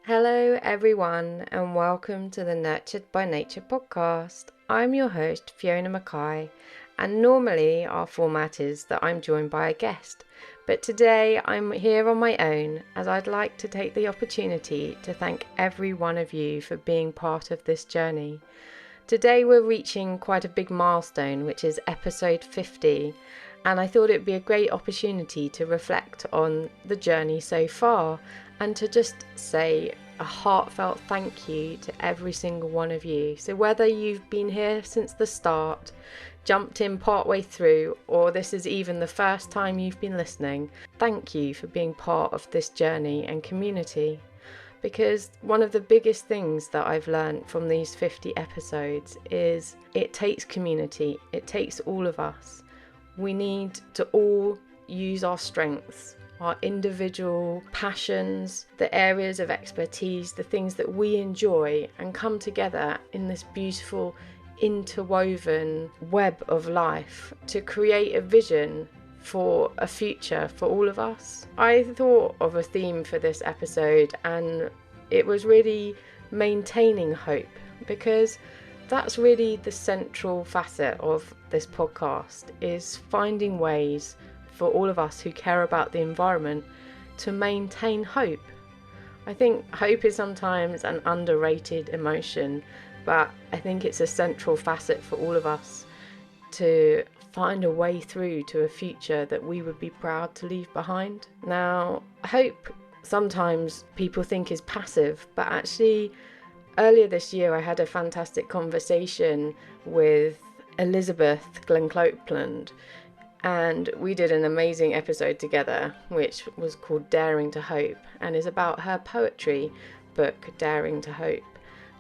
Hello, everyone, and welcome to the Nurtured by Nature podcast. I'm your host, Fiona MacKay, and normally our format is that I'm joined by a guest, but today I'm here on my own as I'd like to take the opportunity to thank every one of you for being part of this journey. Today we're reaching quite a big milestone, which is episode 50, and I thought it'd be a great opportunity to reflect on the journey so far and to just say a heartfelt thank you to every single one of you. So whether you've been here since the start, jumped in partway through, or this is even the first time you've been listening, thank you for being part of this journey and community. Because one of the biggest things that I've learned from these 50 episodes is it takes community, it takes all of us. We need to all use our strengths, our individual passions, the areas of expertise, the things that we enjoy, and come together in this beautiful interwoven web of life to create a vision for a future for all of us. I thought of a theme for this episode, and it was really maintaining hope, because that's really the central facet of this podcast, is finding ways for all of us who care about the environment to maintain hope. I think hope is sometimes an underrated emotion, but I think it's a central facet for all of us to find a way through to a future that we would be proud to leave behind. Now, hope sometimes people think is passive, but actually earlier this year I had a fantastic conversation with Elizabeth Glen Copeland, and we did an amazing episode together which was called Daring to Hope, and is about her poetry book Daring to Hope.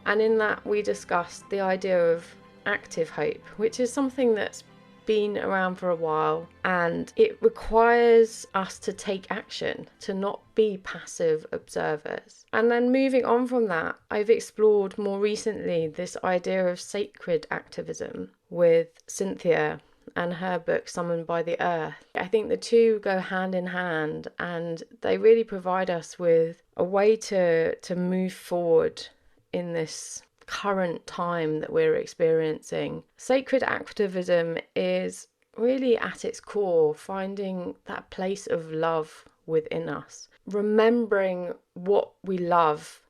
And in that we discussed the idea of active hope, which is something that's been around for a while, and it requires us to take action, to not be passive observers. And then moving on from that, I've explored more recently this idea of sacred activism with Cynthia and her book Summoned by the Earth. I think the two go hand in hand, and they really provide us with a way to move forward in this current time that we're experiencing. Sacred activism is really at its core finding that place of love within us, remembering what we love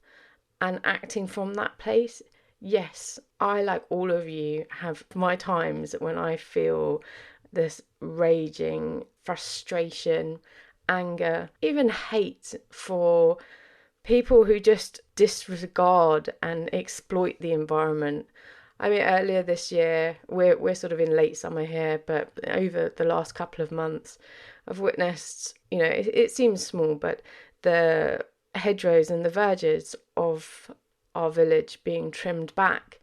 and acting from that place. Yes, I, like all of you, have my times when I feel this raging frustration, anger, even hate for people who just disregard and exploit the environment. I mean, earlier this year, we're sort of in late summer here, but over the last couple of months, I've witnessed, it seems small, but the hedgerows and the verges of our village being trimmed back.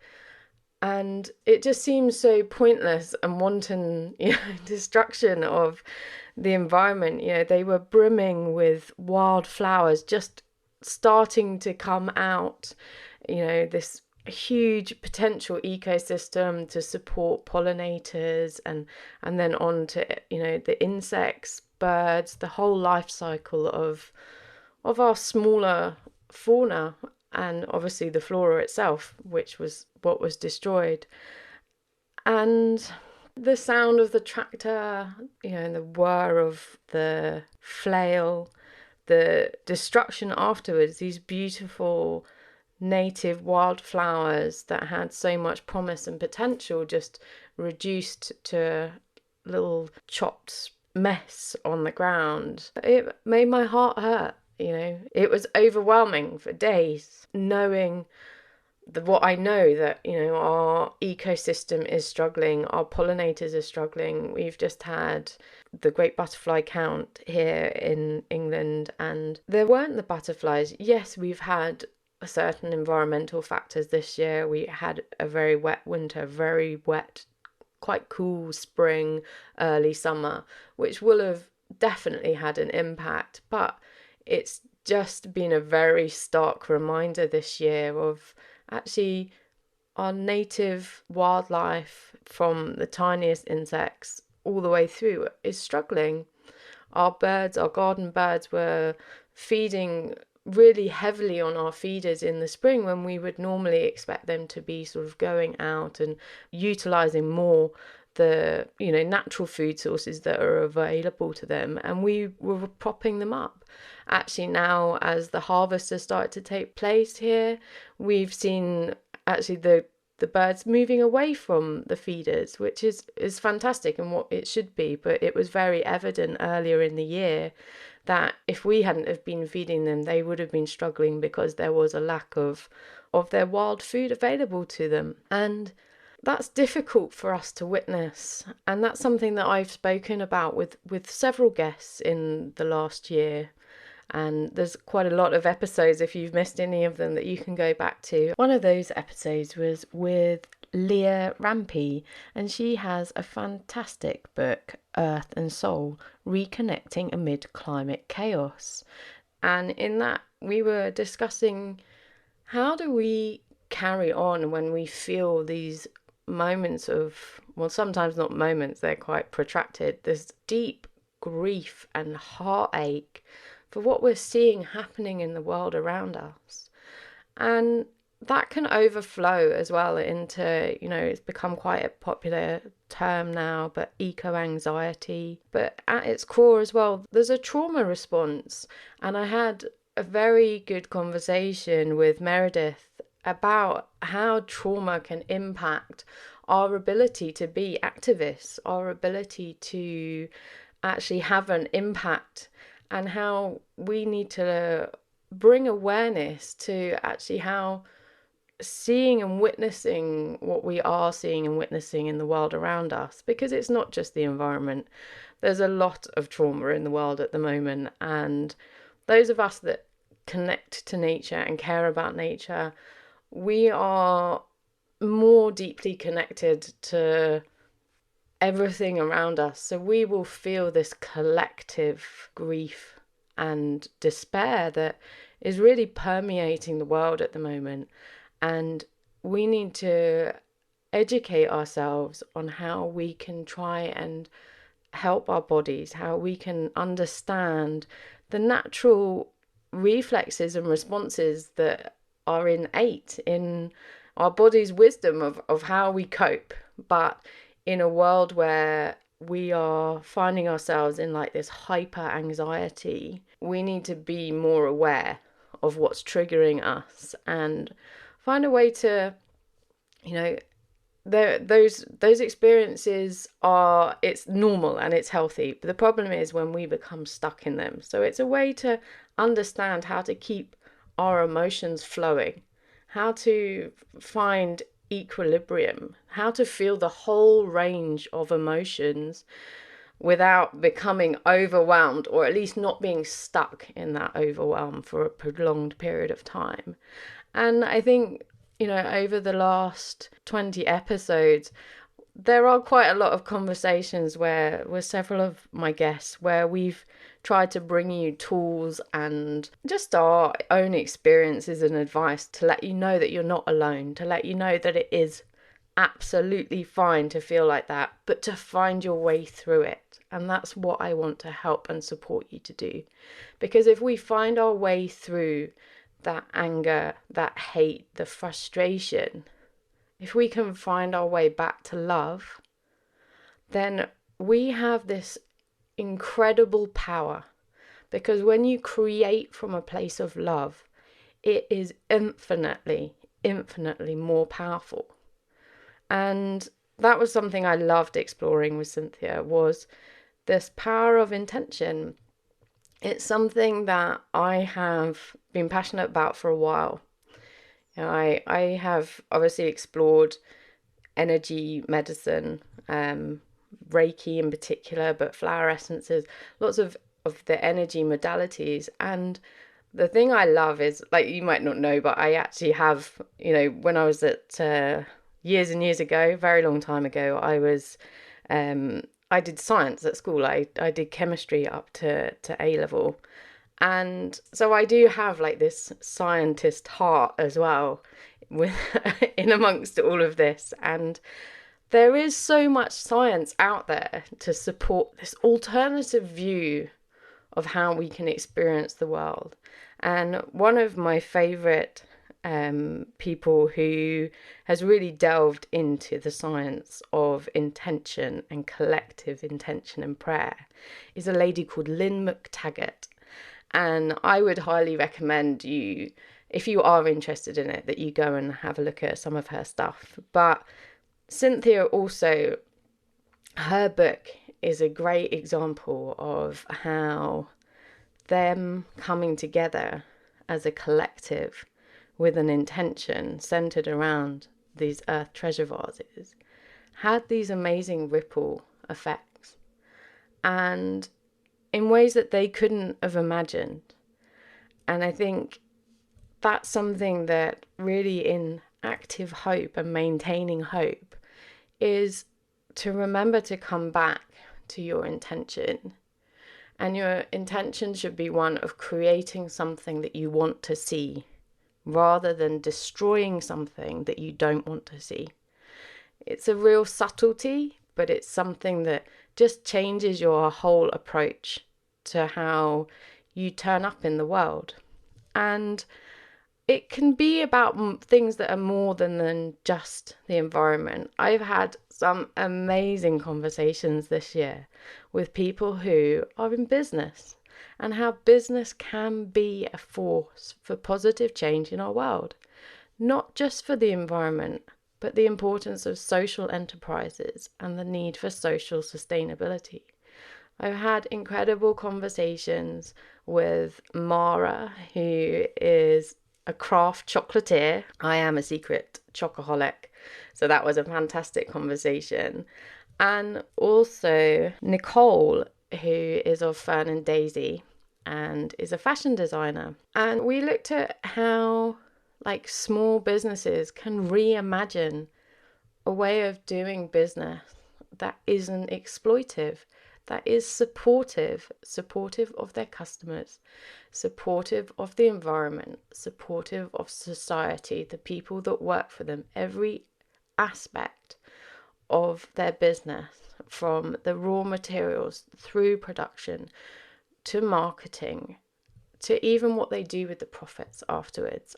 And it just seems so pointless and wanton, destruction of the environment. They were brimming with wild flowers just starting to come out, this huge potential ecosystem to support pollinators and then on to, the insects, birds, the whole life cycle of our smaller fauna, and obviously the flora itself, which was what was destroyed. And the sound of the tractor, and the whir of the flail, the destruction afterwards, these beautiful native wildflowers that had so much promise and potential just reduced to a little chopped mess on the ground. It made my heart hurt. It was overwhelming for days, knowing what I know, that, our ecosystem is struggling, our pollinators are struggling. We've just had the great butterfly count here in England, and there weren't the butterflies. Yes, we've had certain environmental factors this year. We had a very wet winter, very wet, quite cool spring, early summer, which will have definitely had an impact, but it's just been a very stark reminder this year of actually our native wildlife, from the tiniest insects all the way through, is struggling. Our birds, our garden birds, were feeding really heavily on our feeders in the spring when we would normally expect them to be sort of going out and utilizing more the natural food sources that are available to them, and we were propping them up. Actually, now as the harvest has started to take place here, we've seen actually the birds moving away from the feeders, which is fantastic and what it should be. But it was very evident earlier in the year that if we hadn't have been feeding them, they would have been struggling because there was a lack of their wild food available to them. And that's difficult for us to witness. And that's something that I've spoken about with several guests in the last year. And there's quite a lot of episodes, if you've missed any of them, that you can go back to. One of those episodes was with Leah Rampey, and she has a fantastic book, Earth and Soul, Reconnecting Amid Climate Chaos. And in that, we were discussing how do we carry on when we feel these moments of, well, sometimes not moments, they're quite protracted, this deep grief and heartache for what we're seeing happening in the world around us. And that can overflow as well into, it's become quite a popular term now, but eco-anxiety. But at its core as well, there's a trauma response. And I had a very good conversation with Meredith about how trauma can impact our ability to be activists, our ability to actually have an impact, and how we need to bring awareness to actually how seeing and witnessing what we are seeing and witnessing in the world around us, because it's not just the environment. There's a lot of trauma in the world at the moment, and those of us that connect to nature and care about nature, we are more deeply connected to everything around us. So we will feel this collective grief and despair that is really permeating the world at the moment. And we need to educate ourselves on how we can try and help our bodies, how we can understand the natural reflexes and responses that are innate in our body's wisdom of how we cope. But in a world where we are finding ourselves in like this hyper anxiety, we need to be more aware of what's triggering us and find a way to, those experiences are, it's normal and it's healthy. But the problem is when we become stuck in them. So it's a way to understand how to keep our emotions flowing, how to find equilibrium, how to feel the whole range of emotions without becoming overwhelmed, or at least not being stuck in that overwhelm for a prolonged period of time. And I think, over the last 20 episodes, there are quite a lot of conversations where with several of my guests where we've tried to bring you tools and just our own experiences and advice to let you know that you're not alone, to let you know that it is absolutely fine to feel like that, but to find your way through it. And that's what I want to help and support you to do. Because if we find our way through that anger, that hate, the frustration, if we can find our way back to love, then we have this incredible power. Because when you create from a place of love, it is infinitely, infinitely more powerful. And that was something I loved exploring with Cynthia, was this power of intention. It's something that I have been passionate about for a while. I have obviously explored energy medicine, Reiki in particular, but flower essences, lots of the energy modalities. And the thing I love is, like, you might not know, but I actually have, when I was at years and years ago, very long time ago, I did science at school. I did chemistry up to A level. And so I do have like this scientist heart as well with in amongst all of this. And there is so much science out there to support this alternative view of how we can experience the world. And one of my favorite people who has really delved into the science of intention and collective intention and prayer is a lady called Lynn McTaggart. And I would highly recommend you, if you are interested in it, that you go and have a look at some of her stuff. But Cynthia also, her book is a great example of how them coming together as a collective with an intention centered around these earth treasure vases had these amazing ripple effects, and in ways that they couldn't have imagined. And I think that's something that really, in active hope and maintaining hope, is to remember to come back to your intention. And your intention should be one of creating something that you want to see, rather than destroying something that you don't want to see. It's a real subtlety, but it's something that just changes your whole approach to how you turn up in the world. And it can be about things that are more than just the environment. I've had some amazing conversations this year with people who are in business, and how business can be a force for positive change in our world, not just for the environment, but the importance of social enterprises and the need for social sustainability. I've had incredible conversations with Mara, who is a craft chocolatier. I am a secret chocoholic, so that was a fantastic conversation. And also Nicole, who is of Fern and Daisy and is a fashion designer. And we looked at how small businesses can reimagine a way of doing business that isn't exploitive, that is supportive of their customers, supportive of the environment, supportive of society, the people that work for them, every aspect of their business, from the raw materials through production to marketing to even what they do with the profits afterwards.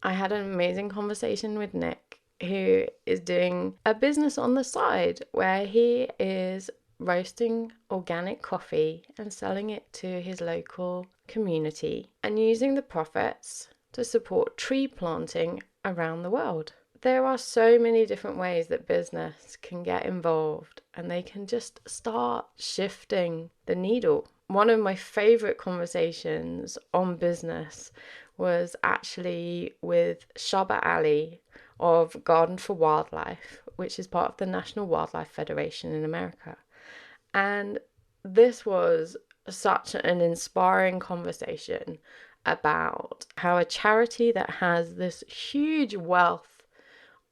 I had an amazing conversation with Nick, who is doing a business on the side where he is roasting organic coffee and selling it to his local community and using the profits to support tree planting around the world. There are so many different ways that business can get involved, and they can just start shifting the needle. One of my favorite conversations on business was actually with Shaba Ali of Garden for Wildlife, which is part of the National Wildlife Federation in America. And this was such an inspiring conversation about how a charity that has this huge wealth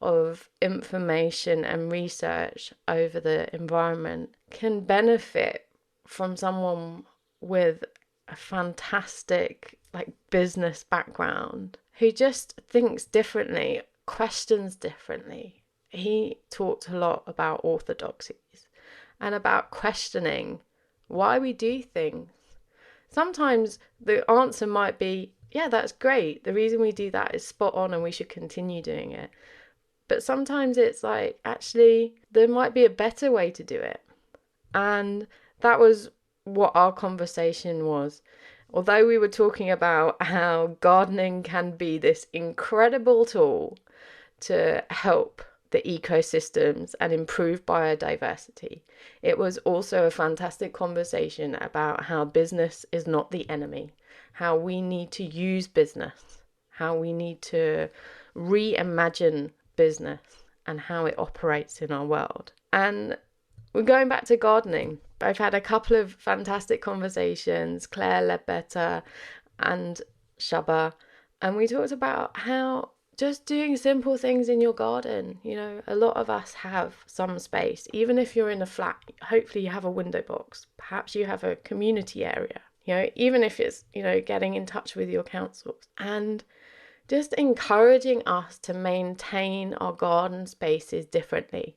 of information and research over the environment can benefit from someone with a fantastic business background who just thinks differently, questions differently. He talked a lot about orthodoxies and about questioning why we do things. Sometimes the answer might be, yeah, that's great. The reason we do that is spot on and we should continue doing it. But sometimes it's actually, there might be a better way to do it. And that was what our conversation was. Although we were talking about how gardening can be this incredible tool to help the ecosystems and improve biodiversity, it was also a fantastic conversation about how business is not the enemy, how we need to use business, how we need to reimagine business and how it operates in our world. And we're going back to gardening. I've had a couple of fantastic conversations, Claire Ledbetter and Shaba, and we talked about how just doing simple things in your garden, a lot of us have some space. Even if you're in a flat, hopefully you have a window box, perhaps you have a community area, even if it's, getting in touch with your councils, and just encouraging us to maintain our garden spaces differently,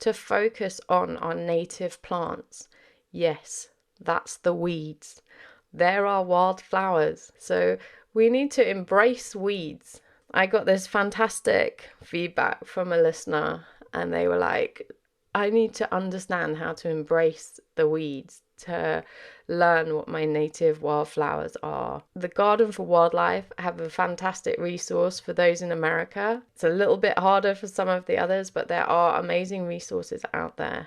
to focus on our native plants. Yes, that's the weeds. There are wildflowers. So we need to embrace weeds. I got this fantastic feedback from a listener, and they were like, I need to understand how to embrace the weeds to learn what my native wildflowers are. The Garden for Wildlife have a fantastic resource for those in America. It's a little bit harder for some of the others, but there are amazing resources out there.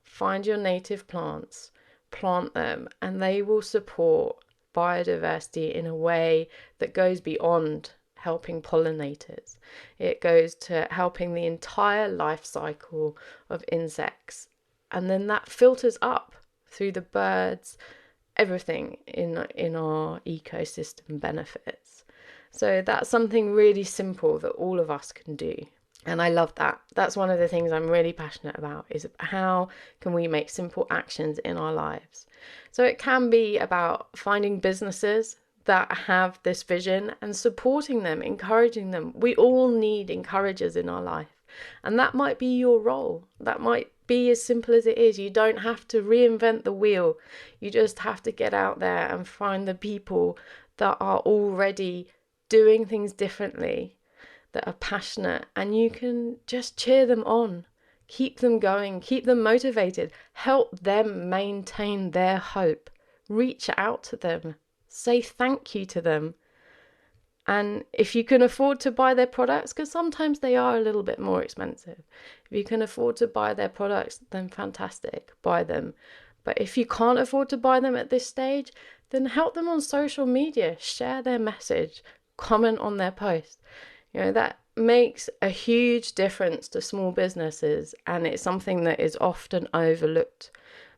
Find your native plants, plant them, and they will support biodiversity in a way that goes beyond helping pollinators. It goes to helping the entire life cycle of insects, and then that filters up through the birds. Everything in our ecosystem benefits. So that's something really simple that all of us can do, and I love that. That's one of the things I'm really passionate about, is how can we make simple actions in our lives. So it can be about finding businesses that have this vision and supporting them, encouraging them. We all need encouragers in our life, and that might be your role. That might be as simple as it is. You don't have to reinvent the wheel. You just have to get out there and find the people that are already doing things differently, that are passionate, and you can just cheer them on, keep them going, keep them motivated, help them maintain their hope, reach out to them, say thank you to them. And if you can afford to buy their products, because sometimes they are a little bit more expensive, if you can afford to buy their products, then fantastic, buy them. But if you can't afford to buy them at this stage, then help them on social media, share their message, comment on their post. That makes a huge difference to small businesses, and it's something that is often overlooked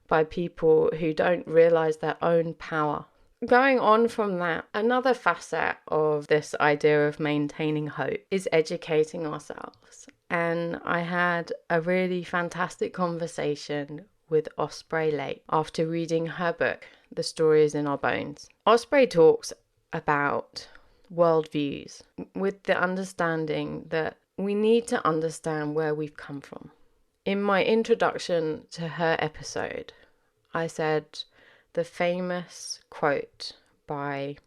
by people who don't realize their own power. Going on from that, another facet of this idea of maintaining hope is educating ourselves. And I had a really fantastic conversation with Osprey Lake after reading her book, The Story Is in Our Bones. Osprey talks about worldviews with the understanding that we need to understand where we've come from. In my introduction to her episode, I said the famous quote by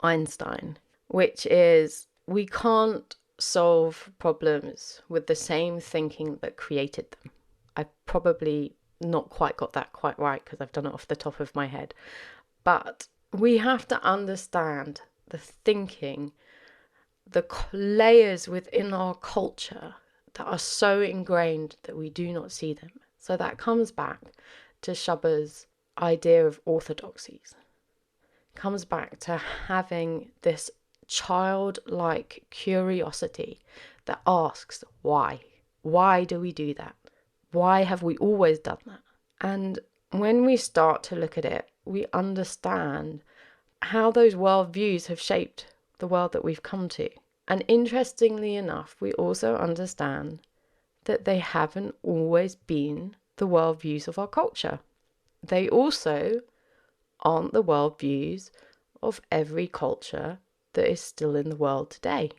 Einstein, which is, we can't solve problems with the same thinking that created them. I probably not quite got that quite right because I've done it off the top of my head. But we have to understand the thinking, the layers within our culture that are so ingrained that we do not see them. So that comes back to Shuba's idea of orthodoxies. Comes back to having this childlike curiosity that asks why. Why do we do that? Why have we always done that? And when we start to look at it, we understand how those worldviews have shaped the world that we've come to. And interestingly enough, we also understand that they haven't always been the worldviews of our culture. They also aren't the worldviews of every culture that is still in the world today.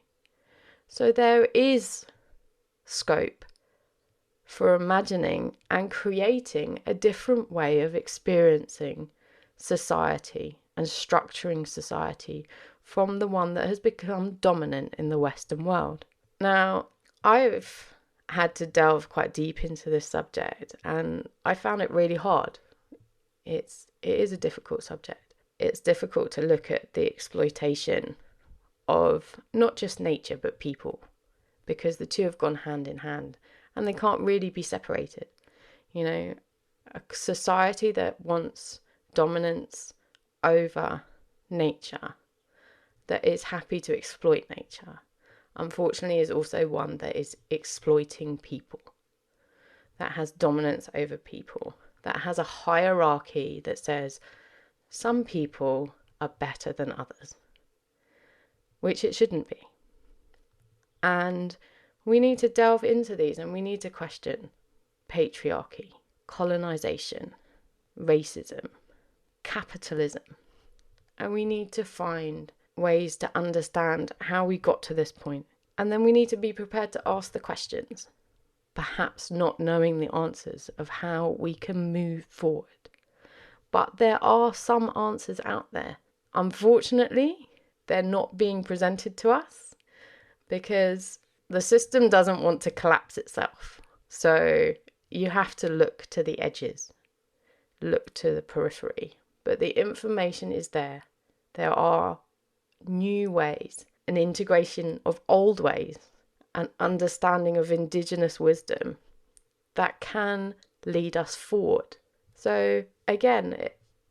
So there is scope for imagining and creating a different way of experiencing society and structuring society from the one that has become dominant in the Western world. Now, I've had to delve quite deep into this subject, and I found it really hard. It is a difficult subject. It's difficult to look at the exploitation of not just nature but people, because the two have gone hand in hand and they can't really be separated. A society that wants dominance over nature, that is happy to exploit nature, unfortunately is also one that is exploiting people, that has dominance over people, that has a hierarchy that says some people are better than others, which it shouldn't be. And we need to delve into these, and we need to question patriarchy, colonization, racism, capitalism. And we need to find ways to understand how we got to this point. And then we need to be prepared to ask the questions, perhaps not knowing the answers of how we can move forward. But there are some answers out there. Unfortunately, they're not being presented to us because the system doesn't want to collapse itself. So you have to look to the edges, look to the periphery. But the information is there. There are new ways, an integration of old ways, an understanding of indigenous wisdom that can lead us forward. So again,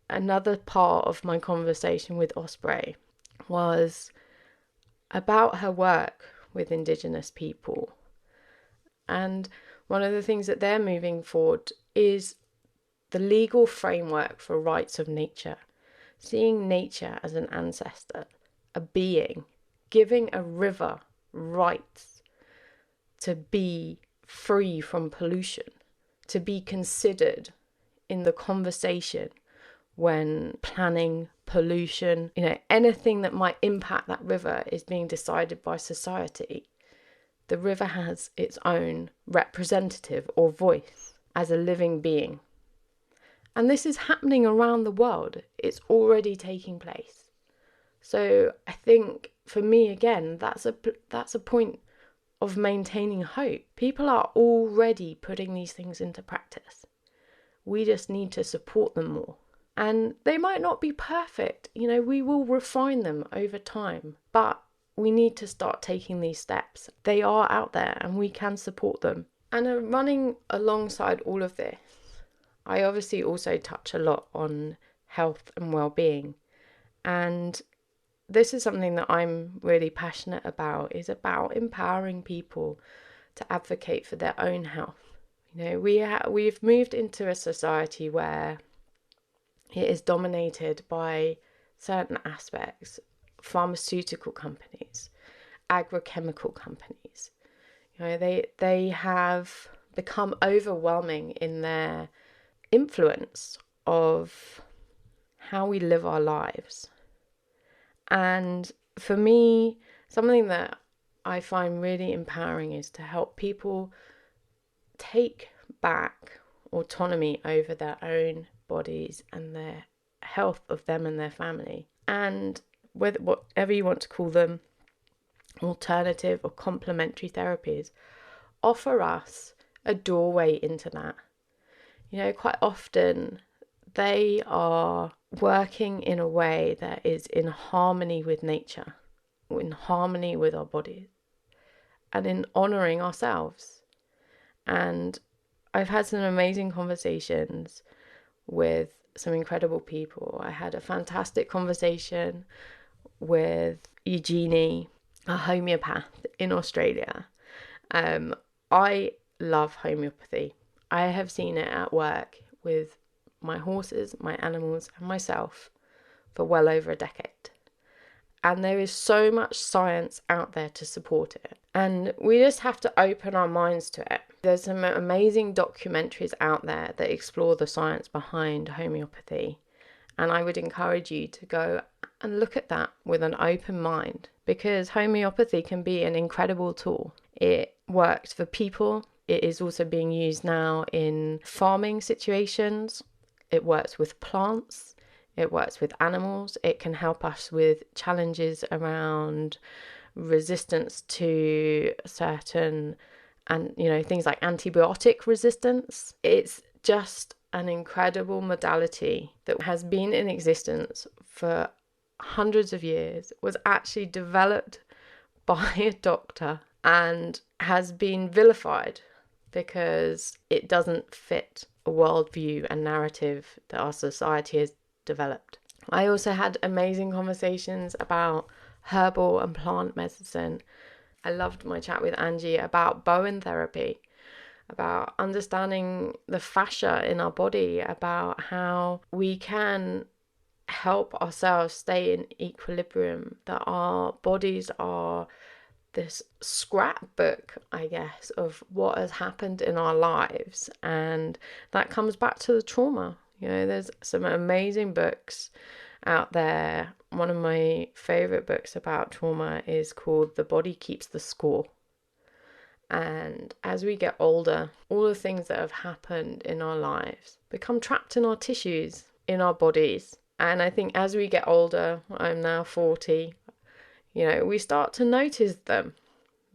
another part of my conversation with Osprey was about her work with Indigenous people. And one of the things that they're moving forward is the legal framework for rights of nature, seeing nature as an ancestor, a being, giving a river rights to be free from pollution, to be considered in the conversation when planning pollution, anything that might impact that river is being decided by society. The river has its own representative or voice as a living being. And this is happening around the world. It's already taking place. So I think for me, again, that's a point of maintaining hope. People are already putting these things into practice. We just need to support them more. And they might not be perfect. We will refine them over time. But we need to start taking these steps. They are out there and we can support them. And running alongside all of this, I obviously also touch a lot on health and well-being. And this is something that I'm really passionate about, is about empowering people to advocate for their own health. We've moved into a society where it is dominated by certain aspects, pharmaceutical companies, agrochemical companies. They have become overwhelming in their influence of how we live our lives. And for me, something that I find really empowering is to help people take back autonomy over their own bodies and their health of them and their family. And whatever you want to call them, alternative or complementary therapies, offer us a doorway into that. Quite often they are working in a way that is in harmony with nature, in harmony with our bodies, and in honouring ourselves. And I've had some amazing conversations with some incredible people. I had a fantastic conversation with Eugenie, a homeopath in Australia. I love homeopathy. I have seen it at work with my horses, my animals, and myself for well over a decade. And there is so much science out there to support it. And we just have to open our minds to it. There's some amazing documentaries out there that explore the science behind homeopathy. And I would encourage you to go and look at that with an open mind, because homeopathy can be an incredible tool. It works for people. It is also being used now in farming situations. It works with plants. It works with animals. It can help us with challenges around resistance to certain, and things like antibiotic resistance. It's just an incredible modality that has been in existence for hundreds of years, was actually developed by a doctor and has been vilified because it doesn't fit a worldview and narrative that our society has developed. I also had amazing conversations about herbal and plant medicine. I loved my chat with Angie about Bowen therapy, about understanding the fascia in our body, about how we can help ourselves stay in equilibrium, that our bodies are this scrapbook, I guess, of what has happened in our lives. And that comes back to the trauma. There's some amazing books out there. One of my favorite books about trauma is called The Body Keeps the Score. And as we get older, all the things that have happened in our lives become trapped in our tissues, in our bodies. And I think as we get older, I'm now 40, we start to notice them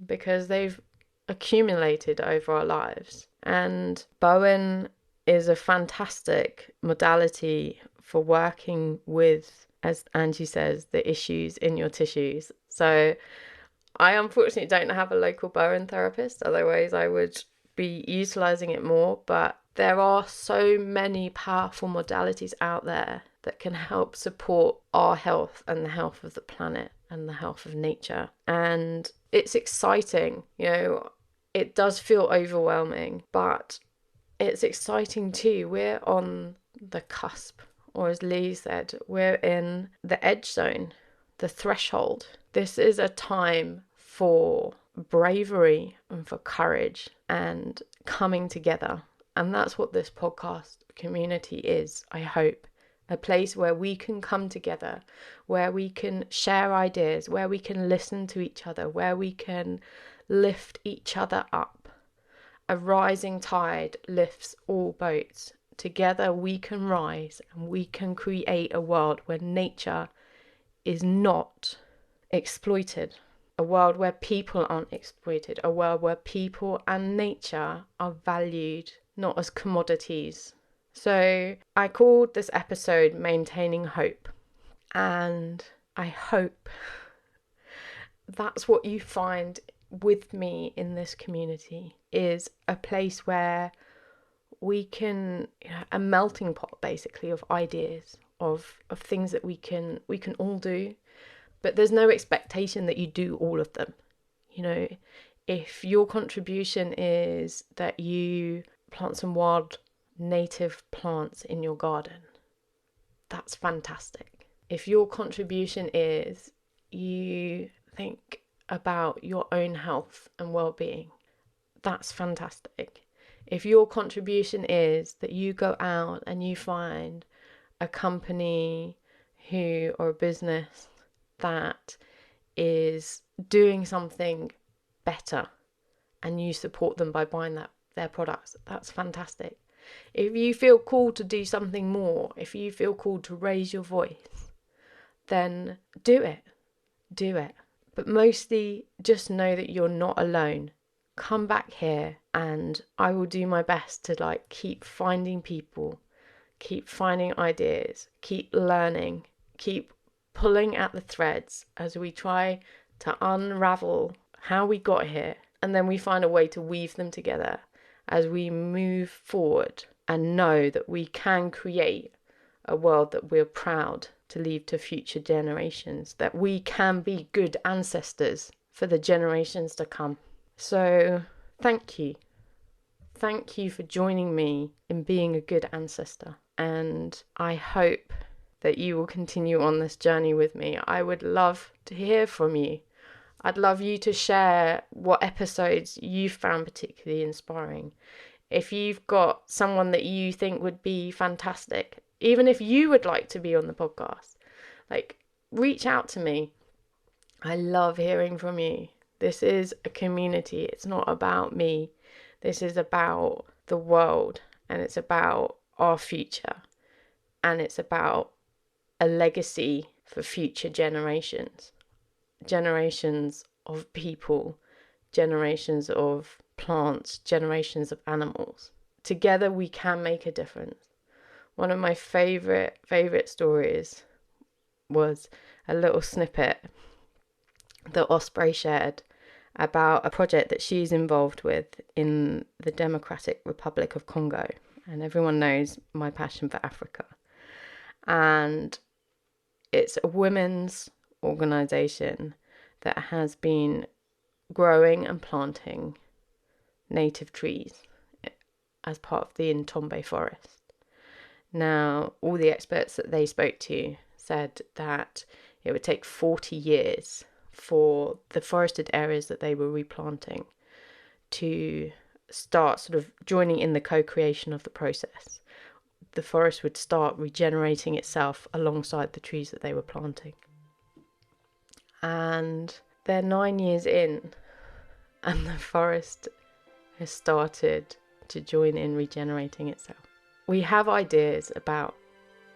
because they've accumulated over our lives. And Bowen is a fantastic modality for working with, as Angie says, the issues in your tissues. So I unfortunately don't have a local Bowen therapist, otherwise I would be utilizing it more. But there are so many powerful modalities out there that can help support our health and the health of the planet and the health of nature. And it's exciting, it does feel overwhelming, but it's exciting too. We're on the cusp, or as Lee said, we're in the edge zone, the threshold. This is a time for bravery and for courage and coming together. And that's what this podcast community is, I hope. A place where we can come together, where we can share ideas, where we can listen to each other, where we can lift each other up. A rising tide lifts all boats. Together we can rise and we can create a world where nature is not exploited. A world where people aren't exploited. A world where people and nature are valued, not as commodities. So I called this episode Maintaining Hope. And I hope that's what you find with me in this community, is a place where we can, a melting pot basically of ideas, of things that we can all do. But there's no expectation that you do all of them. If your contribution is that you plant some wild native plants in your garden, that's fantastic. If your contribution is you think about your own health and well-being, that's fantastic. If your contribution is that you go out and you find a company or a business that is doing something better and you support them by buying their products, that's fantastic. If you feel called to do something more, if you feel called to raise your voice, then do it. But mostly just know that you're not alone. Come back here and I will do my best to keep finding people, keep finding ideas, keep learning, keep pulling at the threads as we try to unravel how we got here, and then we find a way to weave them together as we move forward and know that we can create a world that we're proud to leave to future generations, that we can be good ancestors for the generations to come. So thank you. Thank you for joining me in being a good ancestor. And I hope that you will continue on this journey with me. I would love to hear from you. I'd love you to share what episodes you found particularly inspiring. If you've got someone that you think would be fantastic, even if you would like to be on the podcast, reach out to me. I love hearing from you. This is a community. It's not about me. This is about the world, and it's about our future, and it's about a legacy for future generations of people, generations of plants, generations of animals. Together we can make a difference. One of my favorite stories was a little snippet that Osprey shared about a project that she's involved with in the Democratic Republic of Congo. And everyone knows my passion for Africa. And it's a women's organisation that has been growing and planting native trees as part of the Ntombe forest. Now, all the experts that they spoke to said that it would take 40 years for the forested areas that they were replanting to start sort of joining in the co-creation of the process. The forest would start regenerating itself alongside the trees that they were planting. And they're 9 years in, and the forest has started to join in regenerating itself. We have ideas about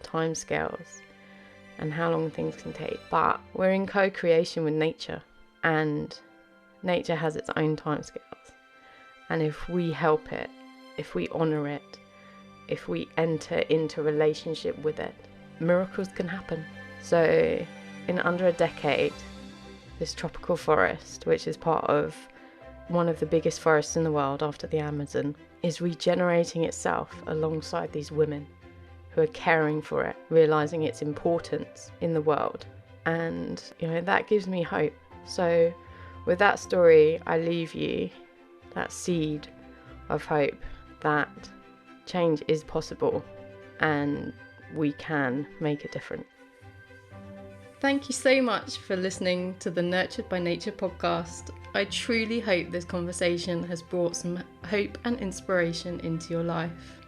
timescales, and how long things can take. But we're in co-creation with nature, and nature has its own timescales. And if we help it, if we honour it, if we enter into relationship with it, miracles can happen. So in under a decade, this tropical forest, which is part of one of the biggest forests in the world after the Amazon, is regenerating itself alongside these women who are caring for it, realising its importance in the world. And, that gives me hope. So with that story, I leave you that seed of hope that change is possible and we can make a difference. Thank you so much for listening to the Nurtured by Nature podcast. I truly hope this conversation has brought some hope and inspiration into your life.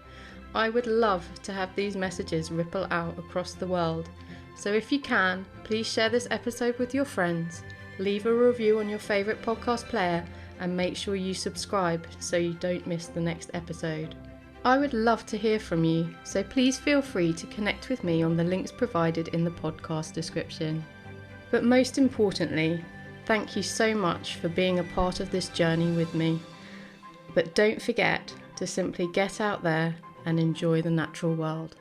I would love to have these messages ripple out across the world. So if you can, please share this episode with your friends, leave a review on your favourite podcast player, and make sure you subscribe so you don't miss the next episode. I would love to hear from you, so please feel free to connect with me on the links provided in the podcast description. But most importantly, thank you so much for being a part of this journey with me. But don't forget to simply get out there and enjoy the natural world.